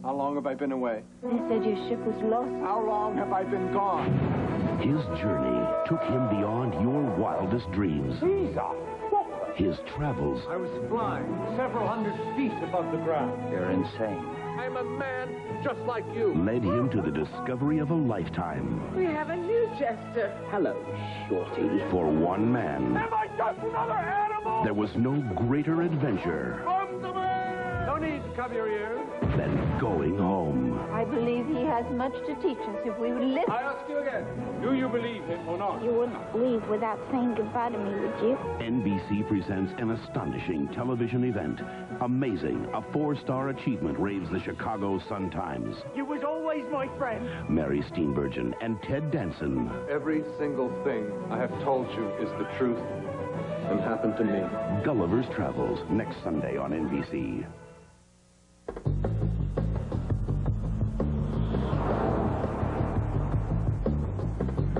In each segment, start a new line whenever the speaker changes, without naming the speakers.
How long have I been away?
They said your ship was lost.
How long have I been gone?
His journey took him beyond your wildest dreams. His travels.
I was flying several hundred feet above the ground.
You're insane.
I'm a man just like you.
Led him to the discovery of a lifetime.
We have a new jester.
Hello, Shorty.
For one man,
Am I just another animal?
there was no greater adventure
Come to me! No need to cover your ears.
than going home.
I believe he has much to teach us if we would listen.
I ask you again, do you believe him or not?
You wouldn't leave without saying goodbye to me, would you?
NBC presents an astonishing television event. Amazing, a 4-star achievement, raves the Chicago Sun-Times.
You was always my friend.
Mary Steenburgen and Ted Danson.
Every single thing I have told you is the truth and happened to me.
Gulliver's Travels, next Sunday on NBC.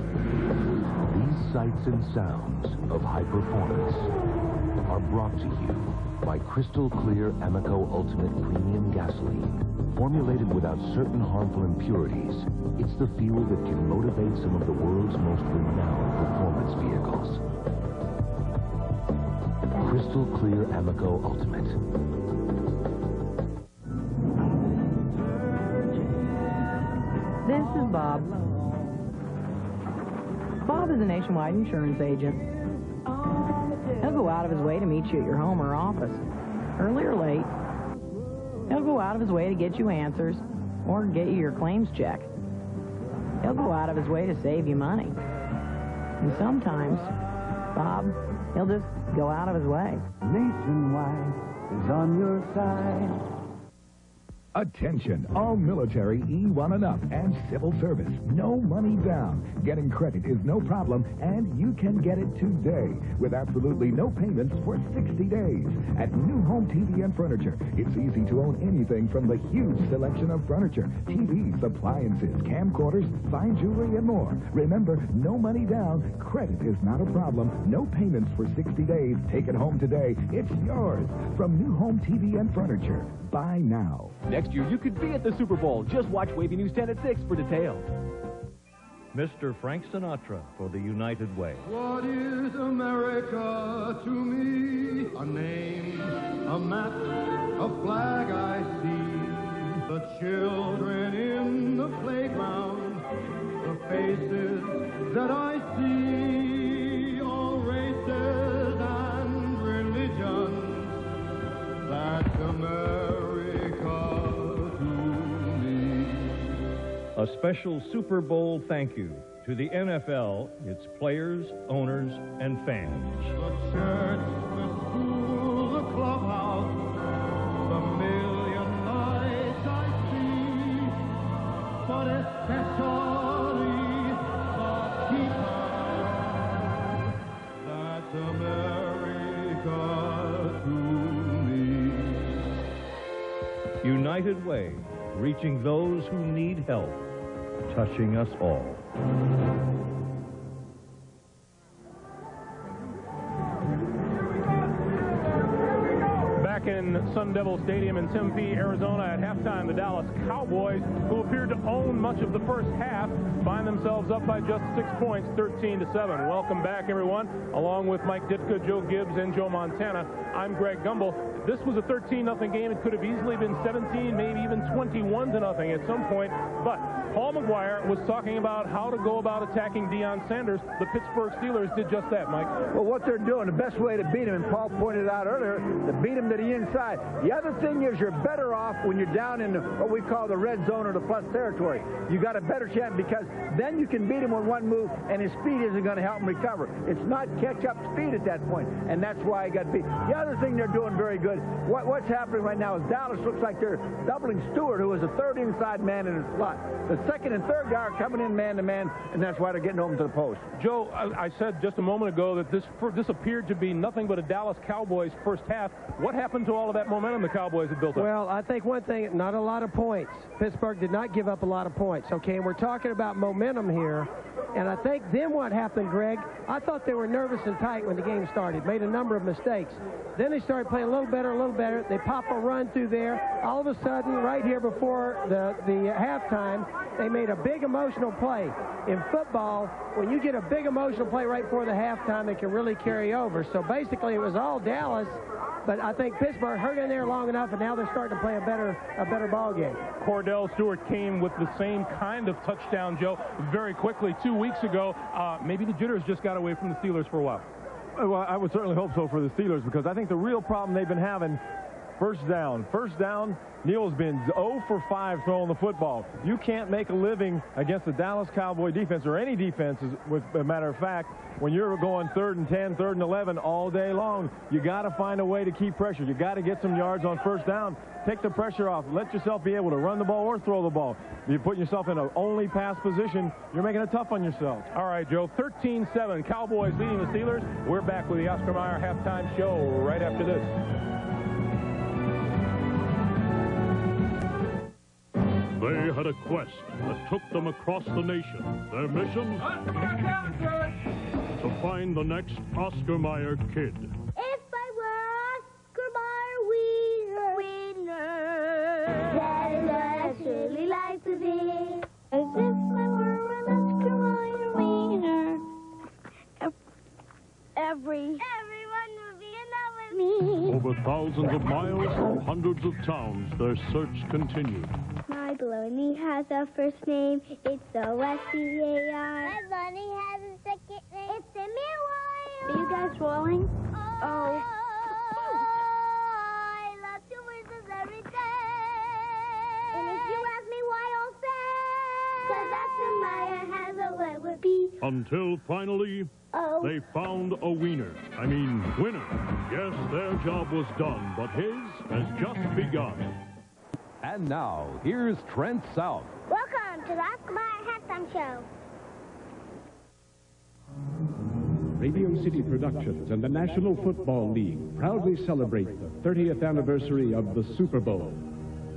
These sights and sounds of high performance are brought to you by Crystal Clear Amoco Ultimate Premium Gasoline. Formulated without certain harmful impurities, it's the fuel that can motivate some of the world's most renowned performance vehicles. Crystal Clear Amoco Ultimate.
This is Bob. Bob is a nationwide insurance agent. He'll go out of his way to meet you at your home or office, early or late. He'll go out of his way to get you answers or get you your claims check. He'll go out of his way to save you money. And sometimes, Bob, he'll just go out of his way.
Nationwide is on your side.
Attention, all military E1 and up and civil service. No money down. Getting credit is no problem, and you can get it today with absolutely no payments for 60 days. At New Home TV and Furniture, it's easy to own anything from the huge selection of furniture, TVs, appliances, camcorders, fine jewelry, and more. Remember, no money down. Credit is not a problem. No payments for 60 days. Take it home today. It's yours from New Home TV and Furniture. Buy now.
Next year, you could be at the Super Bowl. Just watch Wavy News 10 at 6 for details.
Mr. Frank Sinatra for the United Way.
What is America to me? A name, a map, a flag I see. The children in the playground, the faces that I see. All races and religions. That's America to me.
A special Super Bowl thank you to the NFL, its players, owners, and fans.
The church, the school, the clubhouse, the million lights I see, but especially the people. That's America to me.
United Way, reaching those who need help, touching us all.
Back in Sun Devil Stadium in Tempe, Arizona at halftime, the Dallas Cowboys, who appeared to own much of the first half, find themselves up by just 6 points, 13-7. Welcome back, everyone. Along with Mike Ditka, Joe Gibbs, and Joe Montana, I'm Greg Gumbel. This was a 13-0 game. It could have easily been 17, maybe even 21-0 at some point. But Paul Maguire was talking about how to go about attacking Deion Sanders. The Pittsburgh Steelers did just that, Mike.
Well, what they're doing, the best way to beat him, and Paul pointed out earlier, to beat him to the inside. The other thing is you're better off when you're down in what we call the red zone or the plus territory. You got a better chance because then you can beat him with one move, and his speed isn't going to help him recover. It's not catch-up speed at that point, and that's why he got beat. The other thing they're doing very good, what's happening right now is Dallas looks like they're doubling Stewart, who was the third inside man in his slot. The second and third guy are coming in man-to-man, and that's why they're getting open to the post.
Joe, I said just a moment ago that this appeared to be nothing but a Dallas Cowboys first half. What happened to all of that momentum the Cowboys have built up?
Well, I think one thing, not a lot of points. Pittsburgh did not give up a lot of points, okay? And we're talking about momentum here. And I think then what happened, Greg, I thought they were nervous and tight when the game started, made a number of mistakes. Then they started playing a little better. They pop a run through there. All of a sudden, right here before the halftime, they made a big emotional play. In football, when you get a big emotional play right before the halftime, it can really carry over. So basically, it was all Dallas, but I think Pittsburgh hung in there long enough, and now they're starting to play a better ball game.
Cordell Stewart came with the same kind of touchdown, Joe, very quickly 2 weeks ago. Maybe the jitters just got away from the Steelers for a while.
Well, I would certainly hope so for the Steelers, because I think the real problem they've been having, first down, Neal's been 0 for 5 throwing the football. You can't make a living against the Dallas Cowboy defense, or any defense, with a matter of fact, when you're going 3rd and 10, 3rd and 11 all day long. You got to find a way to keep pressure. You got to get some yards on first down. Take the pressure off. Let yourself be able to run the ball or throw the ball. You're putting yourself in an only pass position. You're making it tough on yourself.
All right, Joe, 13-7. Cowboys leading the Steelers. We're back with the Oscar Mayer halftime show right after this.
They had a quest that took them across the nation. Their mission? To find the next Oscar Mayer kid.
If I were Oscar Mayer winner, that is what I truly like to be. As if I were an Oscar Mayer winner, everyone would be in love with me.
Over thousands of miles and hundreds of towns, their search continued.
My baloney has a first name. It's O-S-C-A-R. My bunny has a second name. It's Samuel. Are you guys rolling? Oh. I love to wizards every day. And if you ask me why, I'll say, 'cause Oscar Mayer has a word with B.
Until finally, they found a winner. Yes, their job was done, but his has just begun.
And now, here's Trent South.
Welcome to the Oscar Mayer halftime show.
Radio City Productions and the National Football League proudly celebrate the 30th anniversary of the Super Bowl,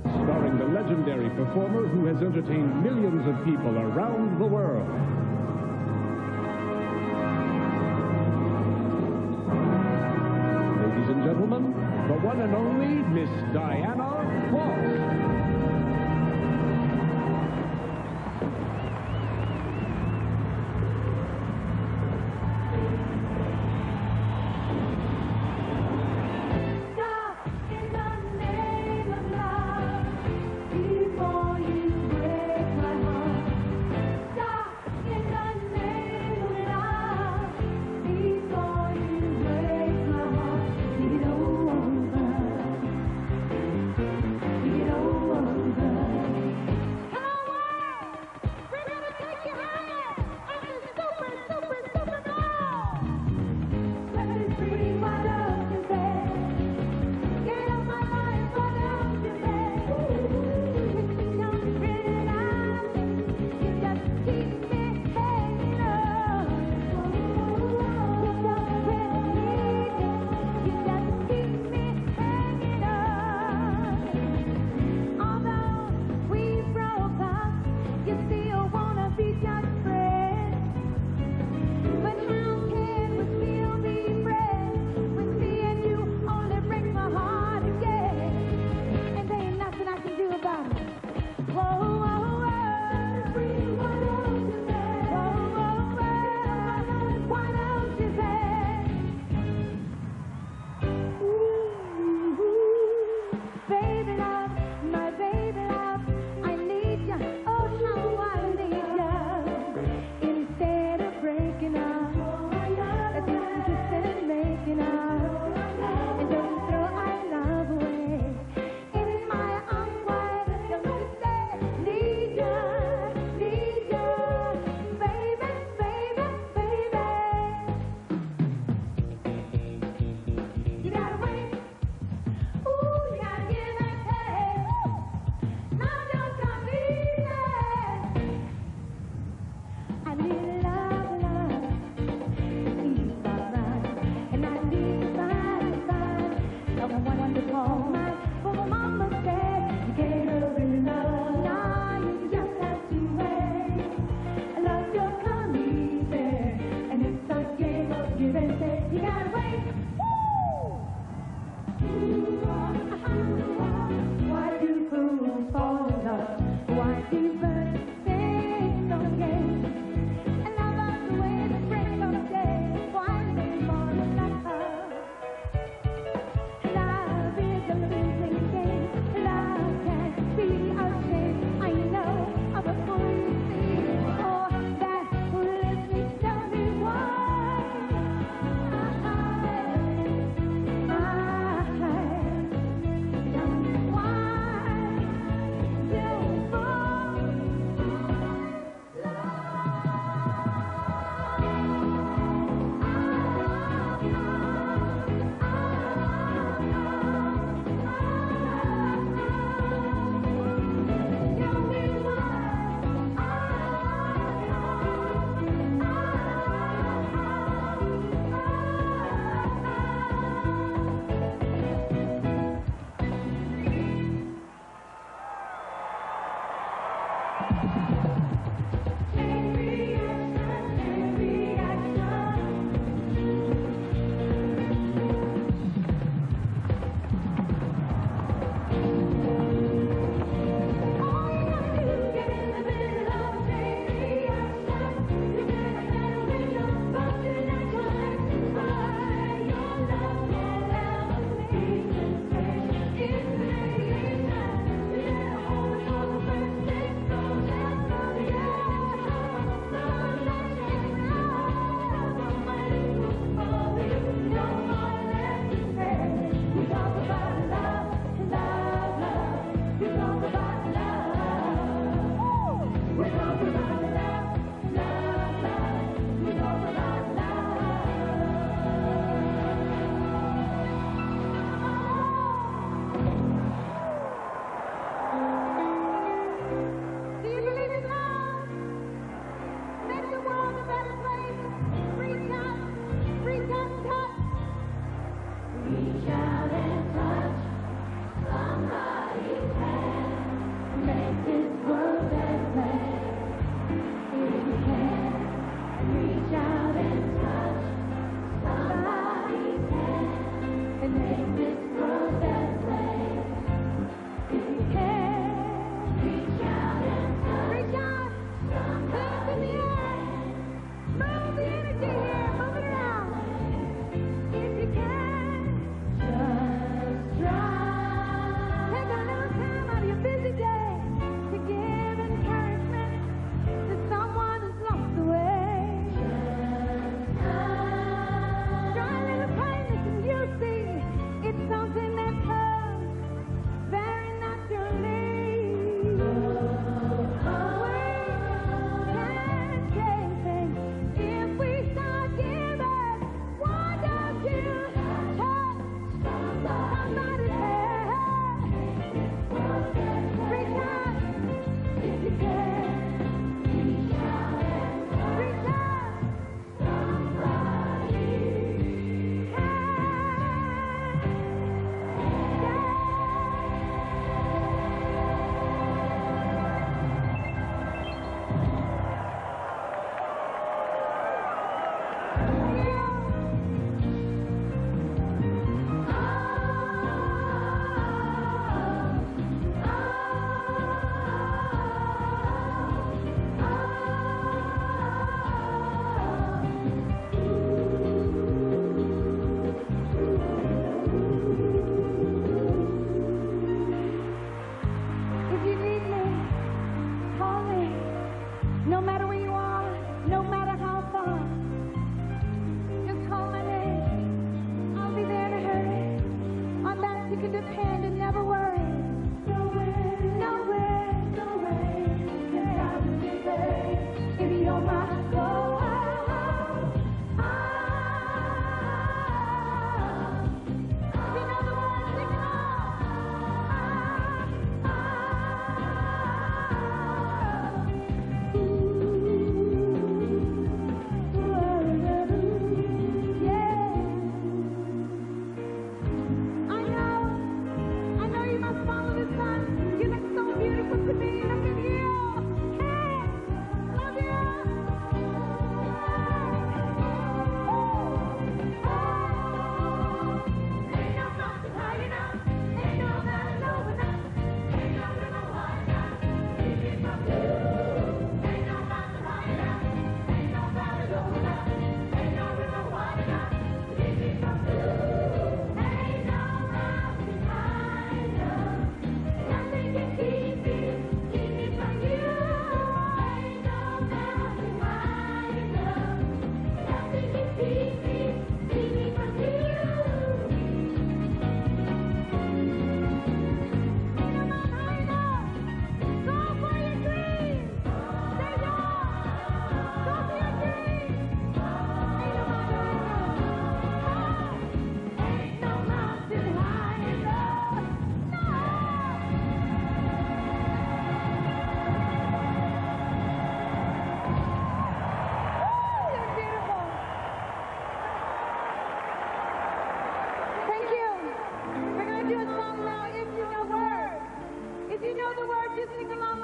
starring the legendary performer who has entertained millions of people around the world. Ladies and gentlemen, the one and only Miss Diana Ross.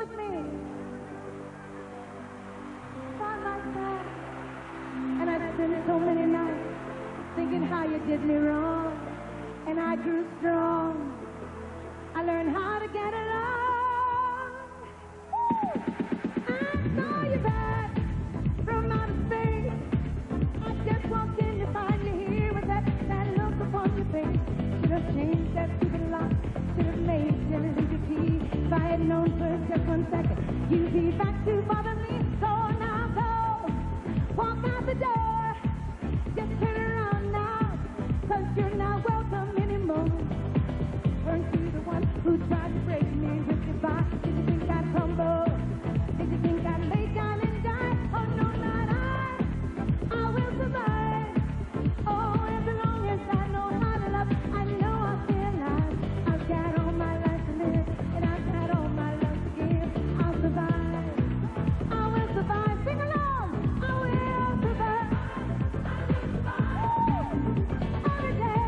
with me. Side by side. And I've spent so many nights thinking how you did me wrong. And I grew strong. I learned how to get along. I saw you back from outer space. I just walked in to find you here with that look upon your face. Should have changed that stupid lock. Should have made you leave your key. If I had known for just 1 second, you'd be back to bother me. So now go, walk out the door. Just turn around now, 'cause you're not welcome anymore. Weren't you the one who tried to break me with your box? Did you think I'd humble? Did you think I'd lay down and die? Oh, no, not I will survive. Oh, as long as I know how to love, I know I'll stay alive. I've got all my life to live, and I've got all my love to give. I'll survive. I will survive. Sing along. I will survive. Every day.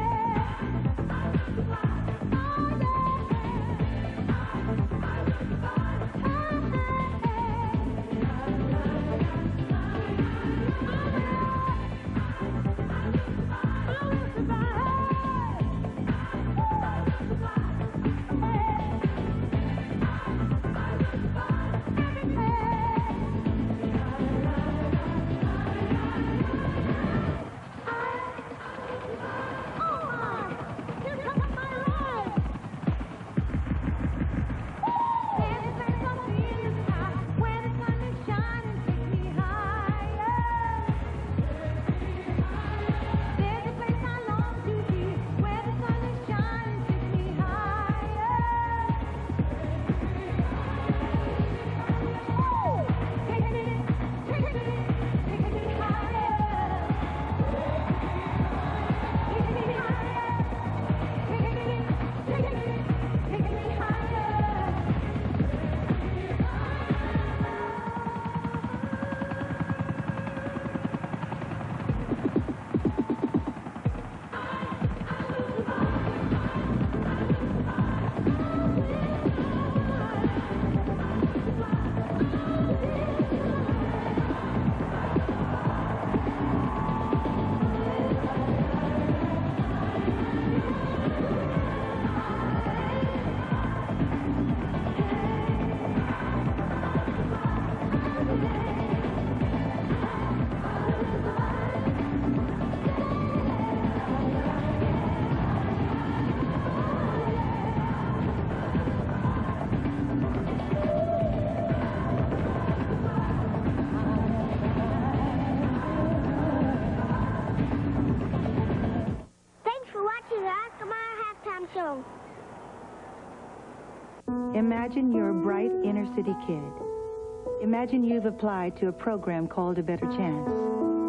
Imagine you're a bright inner-city kid. Imagine you've applied to a program called A Better Chance,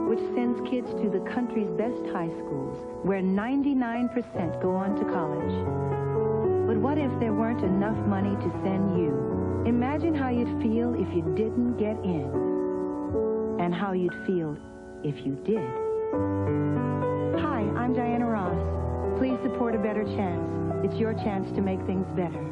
which sends kids to the country's best high schools, where 99% go on to college. But what if there weren't enough money to send you? Imagine how you'd feel if you didn't get in, and how you'd feel if you did. Hi, I'm Diana Ross. Please support A Better Chance. It's your chance to make things better.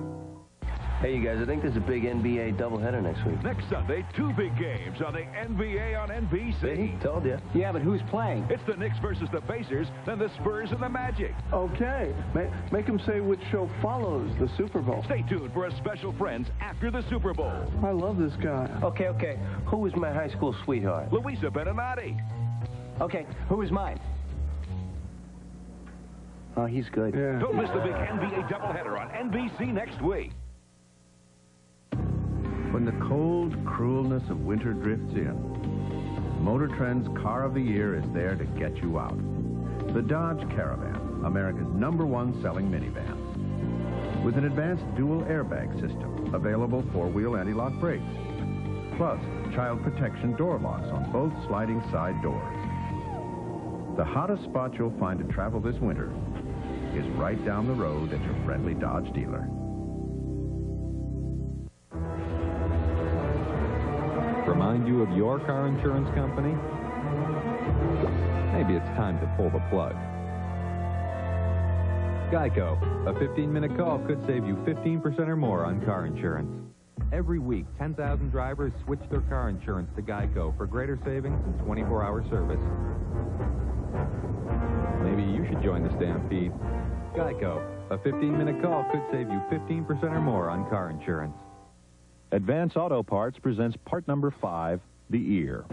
Hey, you guys, I think there's a big NBA doubleheader next week.
Next Sunday, 2 big games on the NBA on NBC.
See? Told you.
Yeah, but who's playing?
It's the Knicks versus the Pacers, then the Spurs and the Magic.
Okay. Make them say which show follows the Super Bowl.
Stay tuned for a special Friends after the Super Bowl.
I love this guy.
Okay. Who was my high school sweetheart?
Louisa Beninati.
Okay, who is mine?
Oh, he's good.
Yeah.
Don't miss the big NBA doubleheader on NBC next week.
When the cold cruelness of winter drifts in, Motor Trend's Car of the Year is there to get you out. The Dodge Caravan, America's #1 selling minivan. With an advanced dual airbag system, available 4-wheel anti-lock brakes. Plus, child protection door locks on both sliding side doors. The hottest spot you'll find to travel this winter is right down the road at your friendly Dodge dealer.
Remind you of your car insurance company? Maybe it's time to pull the plug. Geico, a 15-minute call could save you 15% or more on car insurance. Every week, 10,000 drivers switch their car insurance to Geico for greater savings and 24-hour service. Maybe you should join the stampede. Geico. A 15-minute call could save you 15% or more on car insurance.
Advance Auto Parts presents part number 5, the ear.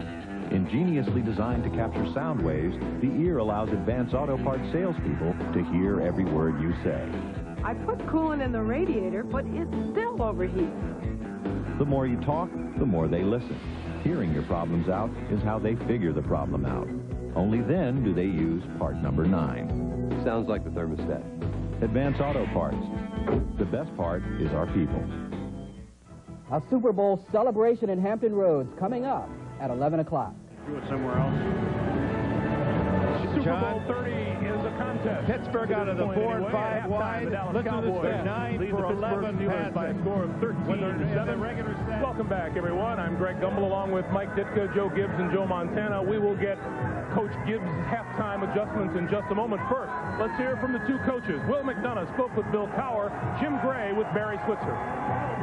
Ingeniously designed to capture sound waves, the ear allows Advance Auto Parts salespeople to hear every word you say.
I put coolant in the radiator, but it still overheats.
The more you talk, the more they listen. Hearing your problems out is how they figure the problem out. Only then do they use part number 9.
Sounds like the thermostat.
Advance Auto Parts. The best part is our people.
A Super Bowl celebration in Hampton Roads coming up at 11 o'clock.
Do it somewhere else.
Super Bowl 30 is a contest.
Pittsburgh out of the 4 and 5 wide.
Listen to this.
9 for 11 passes
by a score of 13-7. Welcome back, everyone. I'm Greg Gumbel along with Mike Ditka, Joe Gibbs, and Joe Montana. We will get Coach Gibbs' halftime adjustments in just a moment. First, let's hear from the two coaches. Will McDonough spoke with Bill Cowher, Jim Gray with Barry Switzer.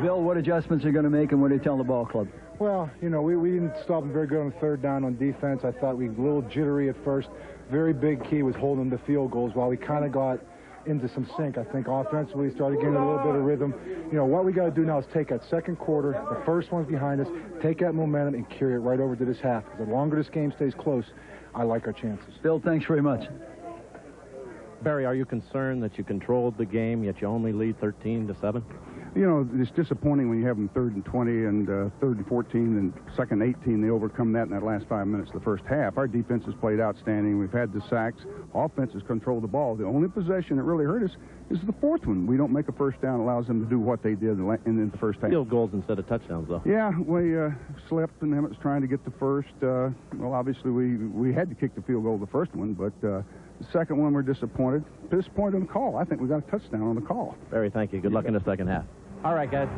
Bill, what adjustments are you going to make, and what do you tell the ball club?
Well, you know, we didn't stop them very good on third down on defense. I thought we were a little jittery at first. Very big key was holding the field goals while we kind of got into some sync. I think offensively started getting a little bit of rhythm. You know, what we got to do now is take that second quarter, the first one's behind us, take that momentum and carry it right over to this half. Because the longer this game stays close, I like our chances.
Bill, thanks very much.
Barry, are you concerned that you controlled the game, yet you only lead 13-7?
You know, it's disappointing when you have them 3rd and 20 and 3rd and 14 and 2nd and 18. They overcome that in that last 5 minutes of the first half. Our defense has played outstanding. We've had the sacks. Offense has controlled the ball. The only possession that really hurt us is the 4th one. We don't make a first down. Allows them to do what they did in the first half.
Field goals instead of touchdowns, though.
Yeah, we slept, and Emmett's trying to get the first. Well, obviously, we had to kick the field goal the first one, but the second one we're disappointed. Disappointed on the call. I think we got a touchdown on the call.
Barry, thank you. Good luck in the second half.
All right, guys.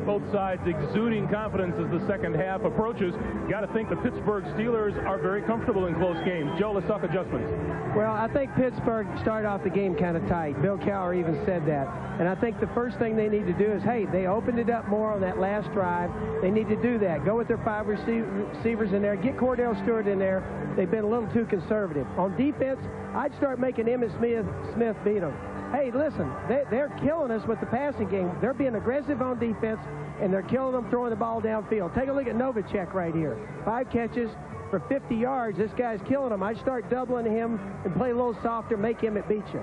Both sides exuding confidence as the second half approaches. Got to think the Pittsburgh Steelers are very comfortable in close games. Joe, let's talk adjustments.
Well, I think Pittsburgh started off the game kind of tight. Bill Cowher even said that. And I think the first thing they need to do is, hey, they opened it up more on that last drive. They need to do that. Go with their 5 receivers in there. Get Cordell Stewart in there. They've been a little too conservative. On defense, I'd start making Emmitt Smith beat them. Hey, listen, they're killing us with the passing game. They're being aggressive on defense, and they're killing them throwing the ball downfield. Take a look at Novacek right here. 5 catches for 50 yards. This guy's killing them. I'd start doubling him and play a little softer, make him beat you.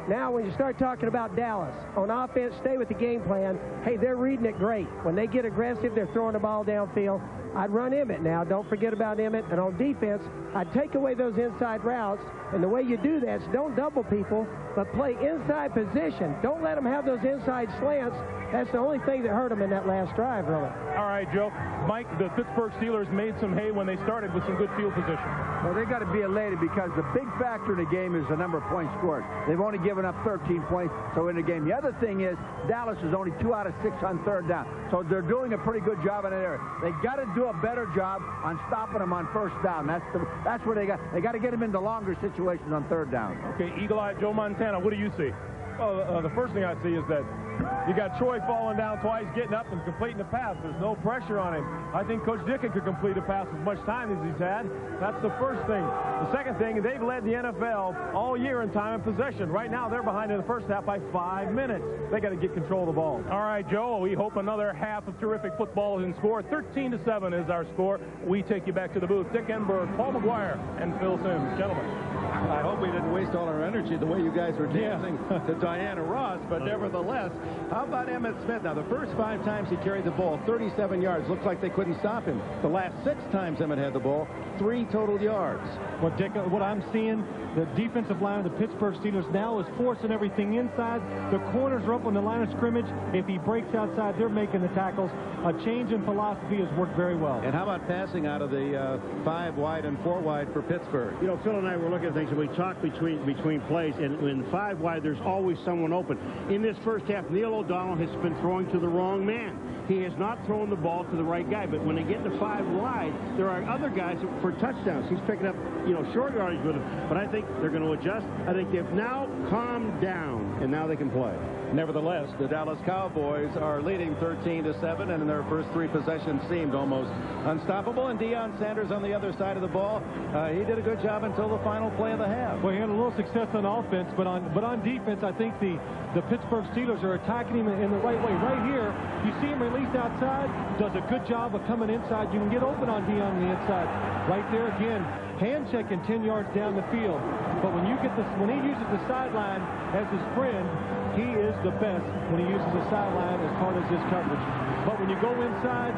Now, when you start talking about Dallas, on offense, stay with the game plan. Hey, they're reading it great. When they get aggressive, they're throwing the ball downfield. I'd run Emmitt now. Don't forget about Emmitt. And on defense, I'd take away those inside routes. And the way you do that is don't double people, but play inside position. Don't let them have those inside slants. That's the only thing that hurt them in that last drive, really.
All right, Joe. Mike, the Pittsburgh Steelers made some hay when they started with some good field position.
Well, they got to be elated because the big factor in the game is the number of points scored. They've only given up 13 points, so in the game. The other thing is Dallas is only 2 out of 6 on third down, so they're doing a pretty good job in that area. They got to do a better job on stopping them on first down. That's where they got to get them into longer situations on third down.
Okay, Eagle-Eye Joe Montana, what do you see?
Well, the first thing I see is that you got Troy falling down twice, getting up and completing the pass. There's no pressure on him. I think Coach Ditka could complete a pass as much time as he's had. That's the first thing. The second thing, they've led the NFL all year in time and possession. Right now, they're behind in the first half by 5 minutes. They got to get control of the ball.
All right, Joe, we hope another half of terrific football is in score. 13-7 is our score. We take you back to the booth. Dick Enberg, Paul Maguire, and Phil Simms. Gentlemen.
I hope we didn't waste all our energy the way you guys were dancing to Diana Ross, but nevertheless, how about Emmitt Smith? Now, the first 5 times he carried the ball, 37 yards. Looks like they couldn't stop him. The last 6 times Emmitt had the ball, 3 total yards.
Well, Dick, what I'm seeing, the defensive line of the Pittsburgh Steelers now is forcing everything inside. The corners are up on the line of scrimmage. If he breaks outside, they're making the tackles. A change in philosophy has worked very well.
And how about passing out of the 5 wide and 4 wide for Pittsburgh?
You know, Phil and I were looking at things, and we talked between plays, and in 5 wide, there's always someone open. In this first half, Neil O'Donnell has been throwing to the wrong man. He has not thrown the ball to the right guy, but when they get to 5 wide, there are other guys for touchdowns. He's picking up, you know, short yardage with him, but I think they're going to adjust. I think they've now calmed down, and now they can play.
Nevertheless, the Dallas Cowboys are leading 13-7, and in their first 3 possessions seemed almost unstoppable. And Deion Sanders on the other side of the ball, he did a good job until the final play of the half.
Well, he had a little success on offense, but on defense, I think the Pittsburgh Steelers are attacking him in the right way. Right here, you see him released outside, does a good job of coming inside. You can get open on Deion on the inside. Right there again, hand checking 10 yards down the field. But when he uses the sideline as his friend, he is the best when he uses the sideline as part of his coverage. But when you go inside,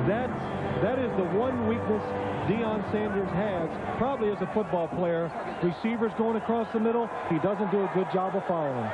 that is the one weakness Deion Sanders has, probably as a football player. Receivers going across the middle, he doesn't do a good job of following.